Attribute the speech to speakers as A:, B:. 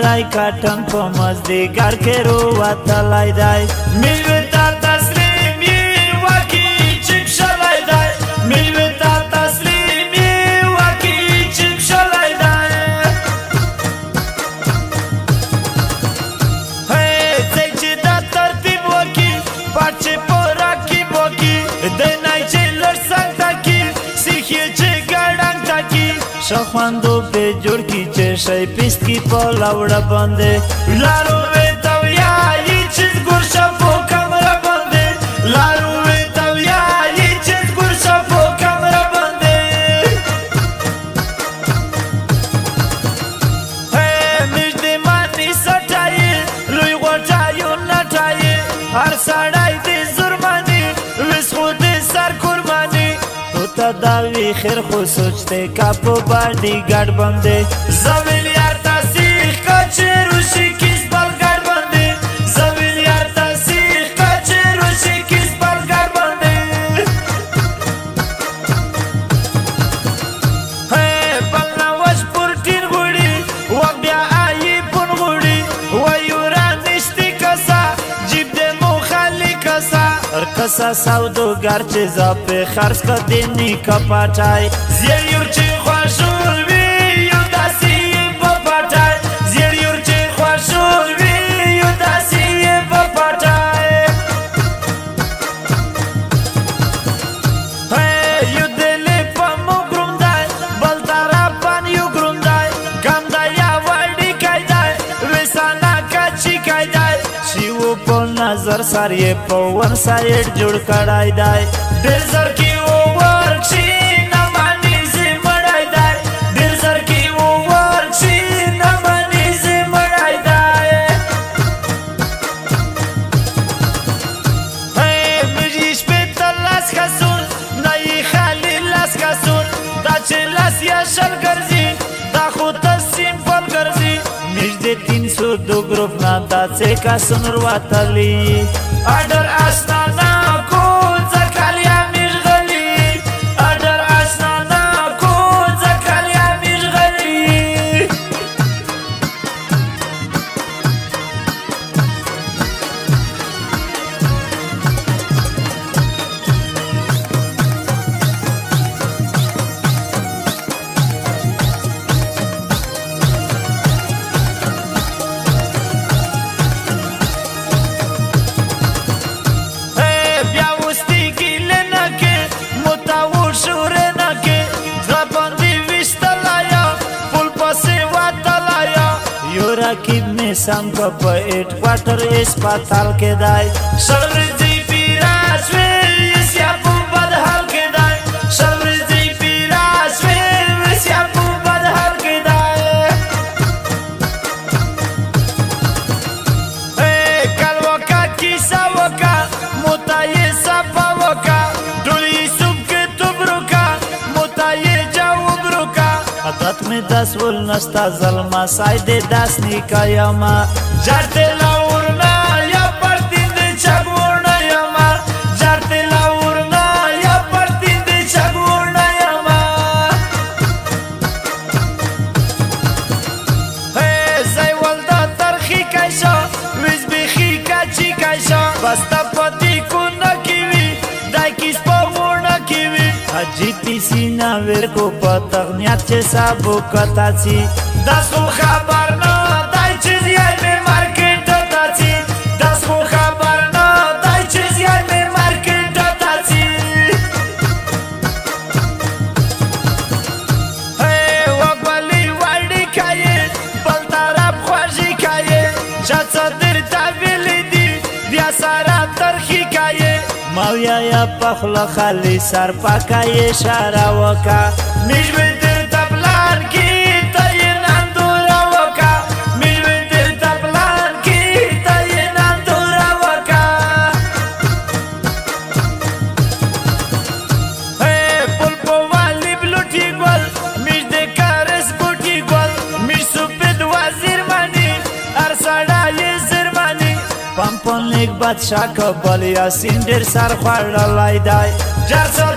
A: نړۍ کاټن په مازدیګر کې روتلی دی میلمه ته تسلیم یې واقعي چې کښلی دی میلمه ته تسلیم یې واقعي چې کښلی دی ځای چې دا ترتیب وکړي پاټ چې په راکیب وکړي دی چې لږ څنګ ټاکي سیخ یې چې ګړنګ ټاکي ښه خوندو پې جوړ کړي چې شی پیست کړي په لوړه باندې لارو ورته وایي چې ګور شه په کمره باندې لارو ورته وایي چې ګور شه په کمره باندې نږدې ماني سټایي لوی غوټایو نټایي هر سړی دې زور ماني ویس خو دې سر قرباني تا داوی خیر خو سوچتے کا پو باڈی گاڑ بندے زویل یار تا سیخ کچے روشی کس بل گاڑ بندے زویل یار تا سیخ کچے روشی کس بل گاڑ بندے بلنا وش پورٹین گوڑی وق بیا آئی پون گوڑی ویورا نشتی کسا جیب دے مو خالی کسا کسا سودوګر چې زاپې خرڅ که دیني که پټای زیر یور چې خواشور وي یو داسې یې په پټای زیر یور چې خواشور وي یو داسې یې په پټای یو دلې په مو ګرومدای بل طرفان یو ګرومدای کم دی یا وړي کیدای ویسانا کچي کیدای شیو په نظر سر یې په ون سایډ جوړ کړای دی ډېر زر کې وورکشي نه ماني زه مړی دی ډېر زر کې وورکشي نه ماني زه مړی دی مږي شپې ته لاس خسون نه یې خالي لاس خسون دا چې لاس یې شل ګرځي دا خو ته سیمپل ګرځي مږدې 302 ګروپ نه داسې کسون وروتلي اډر آشنا نه کو ځکلیا میشغلي اډر آشنا نه کو ځکلیا میشغلي رقیب میں سم کا پا ایٹ کوارٹر اسپاتال کے دائی شلورزی پیراش وی اسیا پو بدحال کے دائی شلورزی پیراش وی اسیا پو بدحال کے دائی کل وکا کیسا وکا متائی سپا وکا ڈولی سب کے تبرکا متائی جاوب رکا عدت میں 10 ول نستا ظلما سایده داس نیکایما جارته لاورنا یا پرتین دی چگورنا یما جارته لاورنا یا پرتین دی چگورنا یما زای ولدا ترخی کایشا ویز بیخی کچی کایشا بستا پتی کنا کیوی دای کس پاورنا کیوی حجی پیسی ناویر کو پتغنیت چه سابو کتاچی دست خو خبر نه دای چیز یای می مارکیٹ تاچی دست خو خبر نه دای چیز یای می مارکیٹ تاچی وقبلی وړي کایې بل طرف خوږی کایې چا څه درته ویلي دي بیا سره ترخی کایې ماویا یا پخله خالي سر پاکایې اشاره وکا میژمې درته پلان کې پمپن لیک بادشاہ کبل یاسین ډېر سر خوړلی دی جر سر